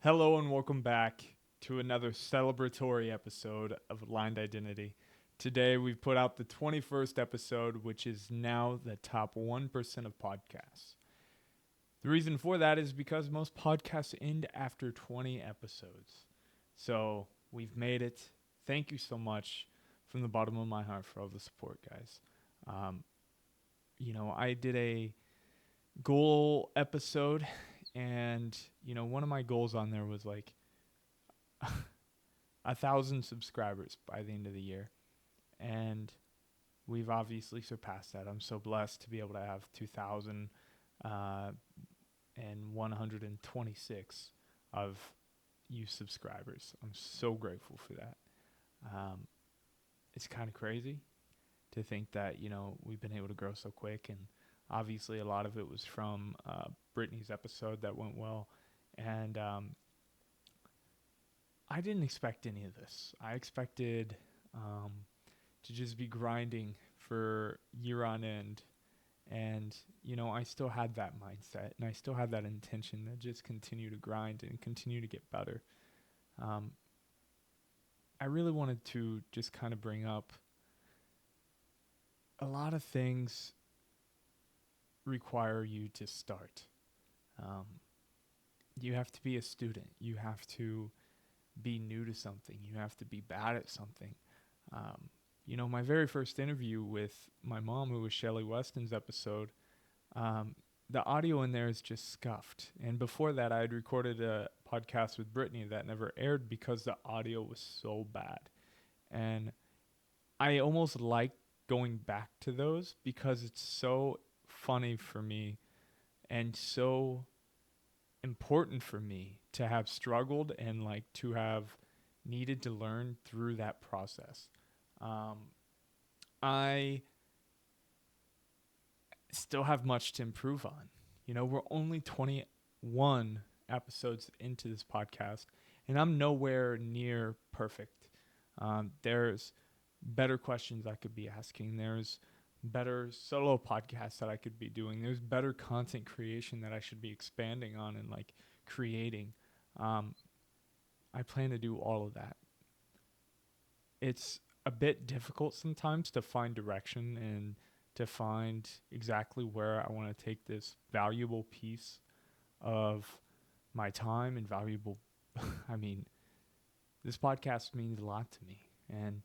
Hello and welcome back to another celebratory episode of Aligned Identity. Today we've put out the 21st episode, which is now the top 1% of podcasts. The reason for that is because most podcasts end after 20 episodes. So we've made it. Thank you so much from the bottom of my heart for all the support, guys. Um, I did a goal episode, and one of my goals on there was like 1,000 subscribers by the end of the year, and we've obviously surpassed that. I'm so blessed to be able to have 2,126 of you subscribers. I'm so grateful for that. Um, it's kind of crazy to think that we've been able to grow so quick, and obviously a lot of it was from Brittany's episode that went well, and I didn't expect any of this. I expected to just be grinding for year on end. And, I still had that mindset and I still had that intention to just continue to grind and continue to get better. Um, I really wanted to just kind of bring up a lot of things require you to start. Um, you have to be a student. You have to be new to something. You have to be bad at something. My very first interview with my mom, who was Shelly Weston's episode, the audio in there is just scuffed. And before that, I had recorded a podcast with Brittany that never aired because the audio was so bad. And I almost like going back to those because it's so funny for me and so important for me to have struggled and like to have needed to learn through that process. Um, I still have much to improve on. We're only 21 episodes into this podcast, and I'm nowhere near perfect. There's better questions I could be asking. There's better solo podcasts that I could be doing. There's better content creation that I should be expanding on and like creating. Um, I plan to do all of that. It's a bit difficult sometimes to find direction and to find exactly where I want to take this valuable piece of my time and valuable I mean, this podcast means a lot to me, and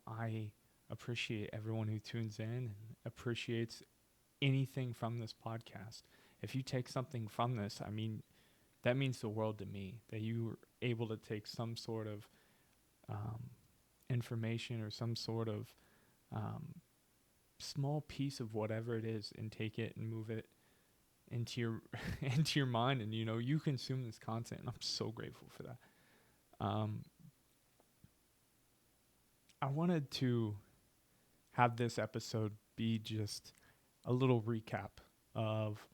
I appreciate everyone who tunes in and appreciates anything from this podcast. If you take something from this, I mean, that means the world to me, that you were able to take some sort of um, information or some sort of um, small piece of whatever it is and take it and move it into your into your mind, and you consume this content, and I'm so grateful for that. um, I wanted to have this episode be just a little recap of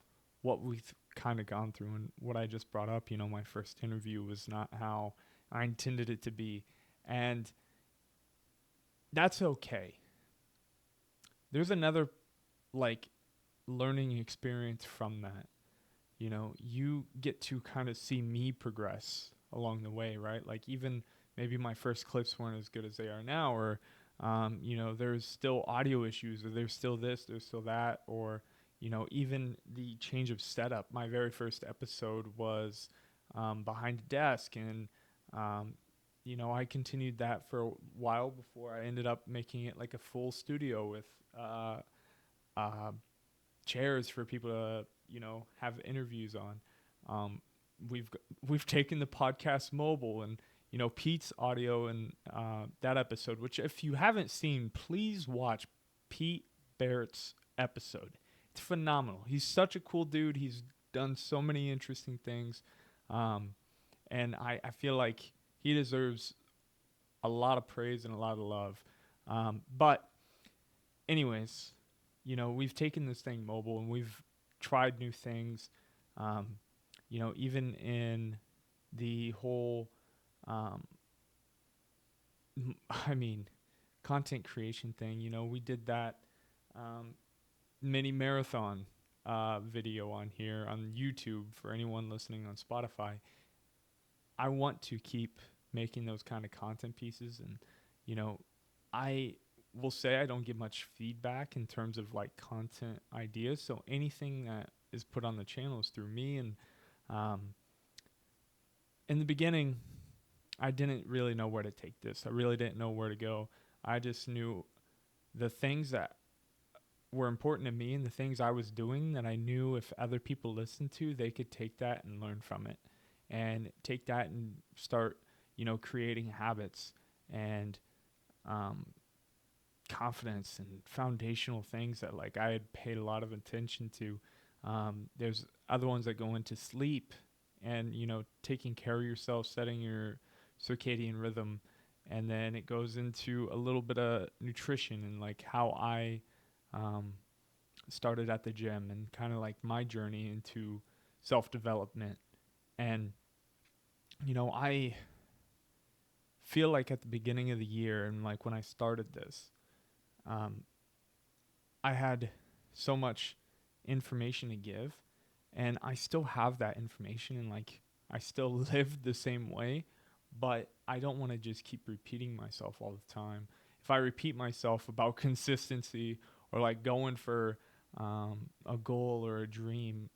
what we've kind of gone through and what I just brought up. My first interview was not how I intended it to be, and that's okay. There's another like learning experience from that. You get to kind of see me progress along the way, right? Like even maybe my first clips weren't as good as they are now, or there's still audio issues, or there's still this, there's still that, or even the change of setup. My very first episode was behind a desk, and I continued that for a while before I ended up making it like a full studio with uh, chairs for people to have interviews on. Um, we've taken the podcast mobile, and Pete's audio and that episode, which if you haven't seen, please watch Pete Barrett's episode. It's phenomenal. He's such a cool dude. He's done so many interesting things, um, and I feel like he deserves a lot of praise and a lot of love. But anyways, we've taken this thing mobile and we've tried new things. Um, even in the whole, um, I mean, content creation thing, we did that um, mini marathon video on here on YouTube for anyone listening on Spotify. I want to keep making those kind of content pieces. And, you know, I will say I don't get much feedback in terms of like content ideas. So anything that is put on the channel is through me. And in the beginning, I didn't really know where to take this. I really didn't know where to go. I just knew the things that were important to me and the things I was doing that I knew if other people listened to, they could take that and learn from it and take that and start, creating habits and confidence and foundational things that like I had paid a lot of attention to. There's other ones that go into sleep and, taking care of yourself, setting your circadian rhythm. And then it goes into a little bit of nutrition and like how I started at the gym and kind of like my journey into self-development. And, I feel like at the beginning of the year and like when I started this, I had so much information to give, and I still have that information, and like I still live the same way, but I don't want to just keep repeating myself all the time. If I repeat myself about consistency or like going for a goal or a dream,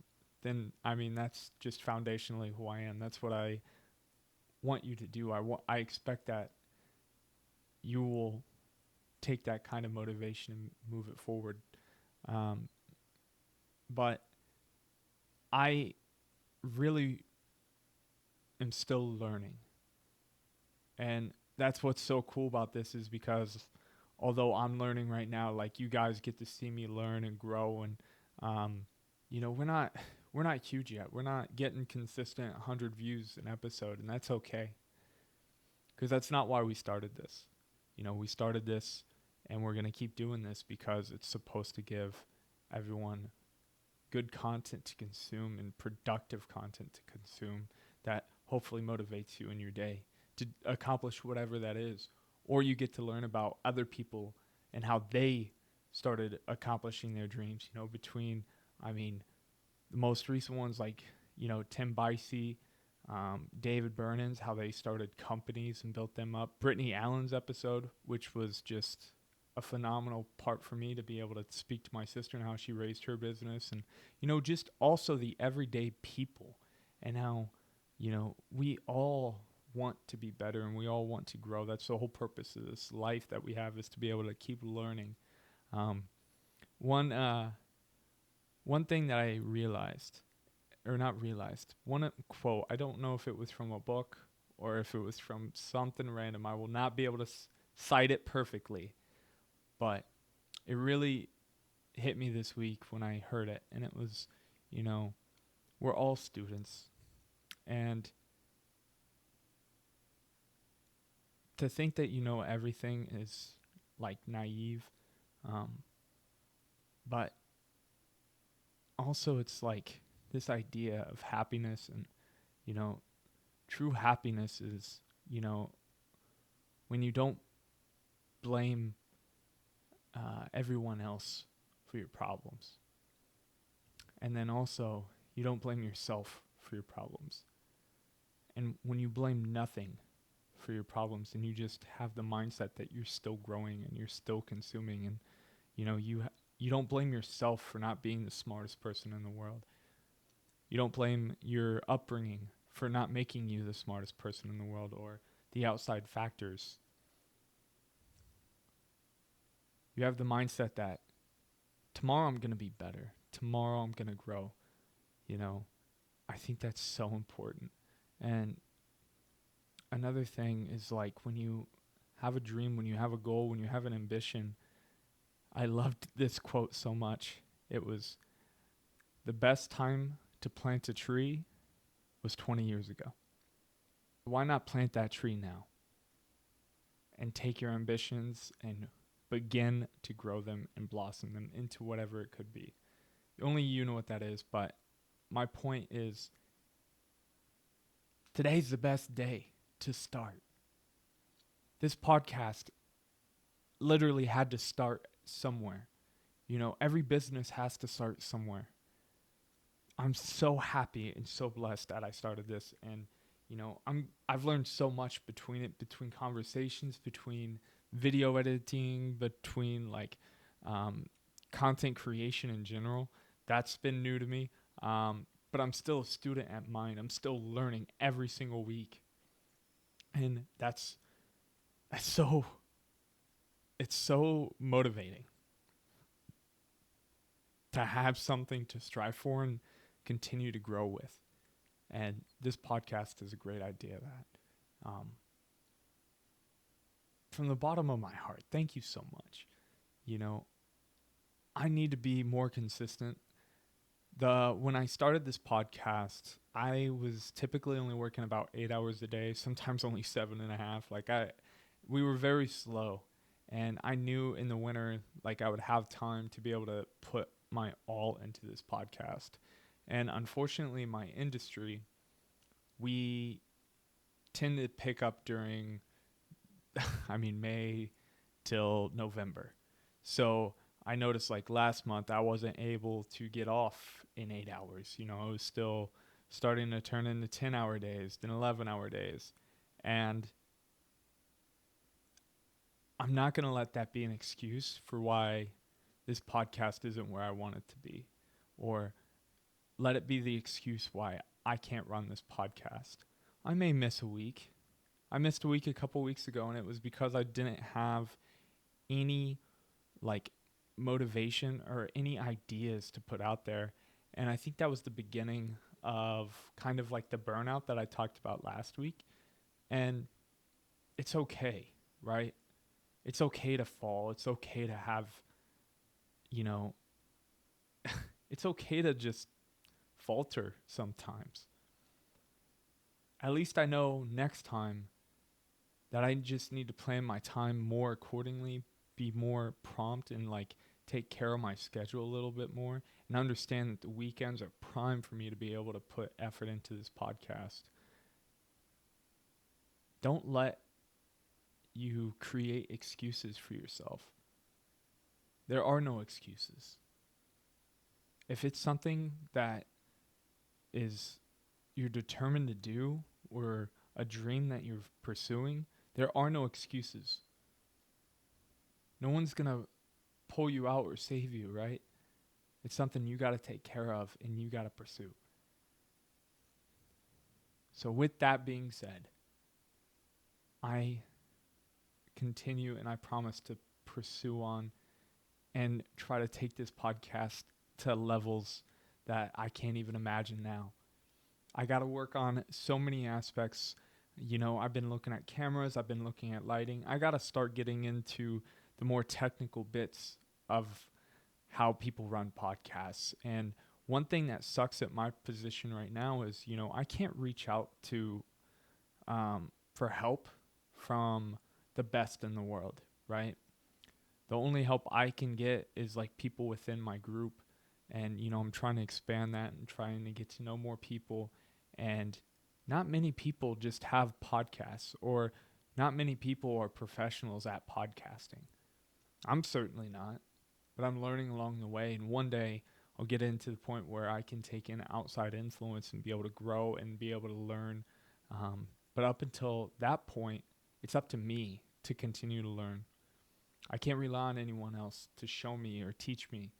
then I mean that's just foundationally who I am. That's what I want you to do. I expect that you will take that kind of motivation and move it forward. But I really am still learning. And that's what's so cool about this is because although I'm learning right now, like you guys get to see me learn and grow. And, we're not huge yet. We're not getting consistent 100 views an episode, and that's okay. Because that's not why we started this. We started this and we're going to keep doing this because it's supposed to give everyone good content to consume and productive content to consume that hopefully motivates you in your day to accomplish whatever that is. Or you get to learn about other people and how they started accomplishing their dreams, between, the most recent ones like, Tim Bicey, David Burnins, how they started companies and built them up. Brittany Allen's episode, which was just a phenomenal part for me to be able to speak to my sister and how she raised her business. And, just also the everyday people and how, we all want to be better and we all want to grow. That's the whole purpose of this life that we have, is to be able to keep learning. One thing that I realized, or not realized, one quote, I don't know if it was from a book or if it was from something random. I will not be able to cite it perfectly, but it really hit me this week when I heard it. And it was, we're all students. And to think that you know everything is like naive. But also it's like this idea of happiness and, true happiness is, when you don't blame everyone else for your problems. And then also you don't blame yourself for your problems. And when you blame nothing for your problems and you just have the mindset that you're still growing and you're still consuming, and you don't blame yourself for not being the smartest person in the world. You don't blame your upbringing for not making you the smartest person in the world or the outside factors. You have the mindset that tomorrow I'm going to be better. Tomorrow I'm going to grow. I think that's so important. And another thing is like when you have a dream, when you have a goal, when you have an ambition, I loved this quote so much. It was, the best time to plant a tree was 20 years ago. Why not plant that tree now and take your ambitions and begin to grow them and blossom them into whatever it could be? Only you know what that is, but my point is today's the best day to start. This podcast literally had to start somewhere. Every business has to start somewhere. I'm so happy and so blessed that I started this. And, I've learned so much between conversations, between video editing, between like um, content creation in general. That's been new to me. But I'm still a student at mine. I'm still learning every single week, and that's so it's so motivating to have something to strive for and continue to grow with. And this podcast is a great idea of that. Um, from the bottom of my heart, thank you so much. You know, I need to be more consistent. When I started this podcast, I was typically only working about 8 hours a day, sometimes only 7.5. We were very slow, and I knew in the winter, like I would have time to be able to put my all into this podcast. And unfortunately, my industry, we tend to pick up during, May till November. So I noticed like last month I wasn't able to get off in 8 hours. I was still starting to turn into 10-hour days, then 11-hour days. And I'm not going to let that be an excuse for why this podcast isn't where I want it to be, or let it be the excuse why I can't run this podcast. I may miss a week. I missed a week a couple weeks ago, and it was because I didn't have any like motivation or any ideas to put out there. And I think that was the beginning of kind of like the burnout that I talked about last week. And it's okay, right? It's okay to fall. It's okay to have, you know, it's okay to just falter sometimes. At least I know next time that I just need to plan my time more accordingly, be more prompt, and like take care of my schedule a little bit more, and understand that the weekends are prime for me to be able to put effort into this podcast. Don't let you create excuses for yourself. There are no excuses. If it's something that is you're determined to do, or a dream that you're pursuing, there are no excuses. No one's going to pull you out or save you, right? It's something you got to take care of and you got to pursue. So with that being said, I continue and I promise to pursue on and try to take this podcast to levels that I can't even imagine now. I got to work on so many aspects. I've been looking at cameras, I've been looking at lighting. I got to start getting into the more technical bits of how people run podcasts. And one thing that sucks at my position right now is, I can't reach out to for help from the best in the world, right? The only help I can get is like people within my group. And, I'm trying to expand that and trying to get to know more people. And not many people just have podcasts, or not many people are professionals at podcasting. I'm certainly not, but I'm learning along the way. And one day I'll get into the point where I can take in outside influence and be able to grow and be able to learn. But up until that point, it's up to me to continue to learn. I can't rely on anyone else to show me or teach me.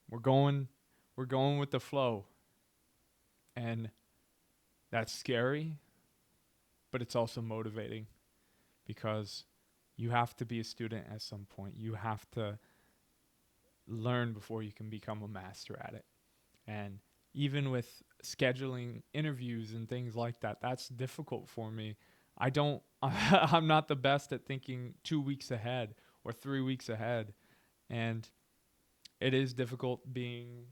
We're going with the flow. And that's scary, but it's also motivating, because you have to be a student at some point. You have to learn before you can become a master at it. And even with scheduling interviews and things like that, that's difficult for me. I'm not the best at thinking 2 weeks ahead or 3 weeks ahead. And it is difficult being,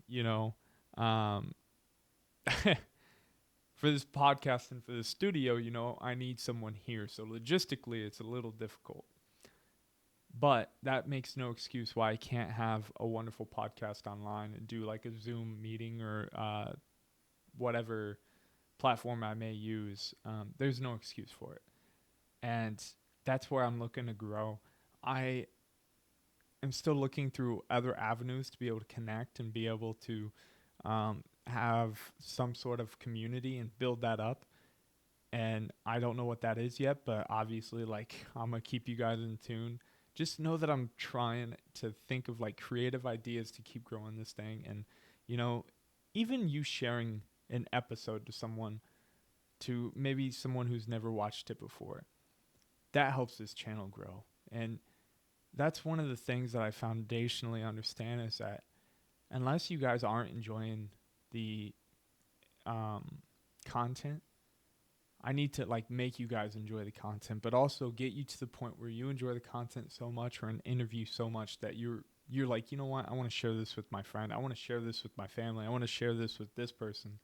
for this podcast and for the studio, I need someone here. So logistically, it's a little difficult. But that makes no excuse why I can't have a wonderful podcast online and do like a Zoom meeting or whatever platform I may use. There's no excuse for it. And that's where I'm looking to grow. I am still looking through other avenues to be able to connect and be able to have some sort of community and build that up. And I don't know what that is yet, but obviously, like, I'm going to keep you guys in tune. Just know that I'm trying to think of like creative ideas to keep growing this thing. And, you know, even you sharing an episode to someone, to maybe someone who's never watched it before, that helps this channel grow. And that's one of the things that I foundationally understand is that unless you guys aren't enjoying the content, I need to like make you guys enjoy the content, but also get you to the point where you enjoy the content so much or an interview so much that you're like, you know what, I want to share this with my friend. I want to share this with my family. I want to share this with this person.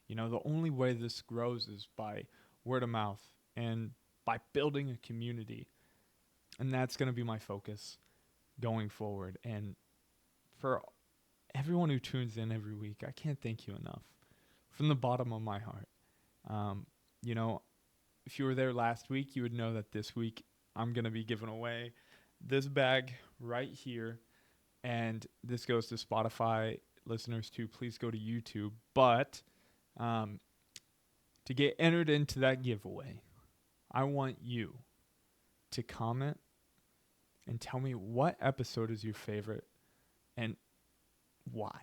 You know, the only way this grows is by word of mouth and by building a community. And that's going to be my focus going forward. And for everyone who tunes in every week, I can't thank you enough from the bottom of my heart. You know, if you were there last week, you would know that this week I'm going to be giving away this bag right here. And this goes to Spotify listeners too. Please go to YouTube. But to get entered into that giveaway, I want you to comment and tell me what episode is your favorite and why.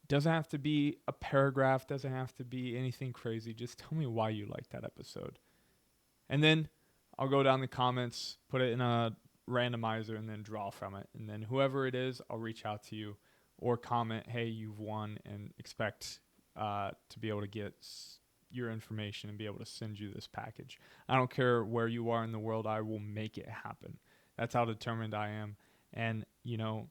Doesn't have to be a paragraph, doesn't have to be anything crazy. Just tell me why you like that episode. And then I'll go down the comments, put it in a randomizer, and then draw from it. And then whoever it is, I'll reach out to you or comment, hey, you've won, and expect to be able to get your information and be able to send you this package. I don't care where you are in the world, I will make it happen. That's how determined I am. And, you know,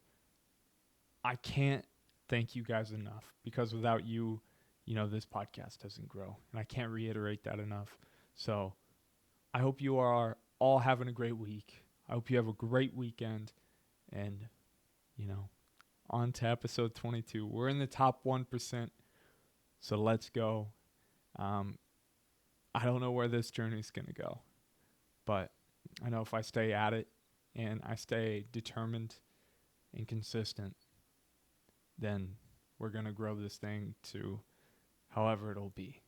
I can't thank you guys enough, because without you, you know, this podcast doesn't grow. And I can't reiterate that enough. So I hope you are all having a great week. I hope you have a great weekend. And, you know, on to episode 22. We're in the top 1%. So let's go. I don't know where this journey is going to go, but I know if I stay at it and I stay determined and consistent, then we're going to grow this thing to however it'll be.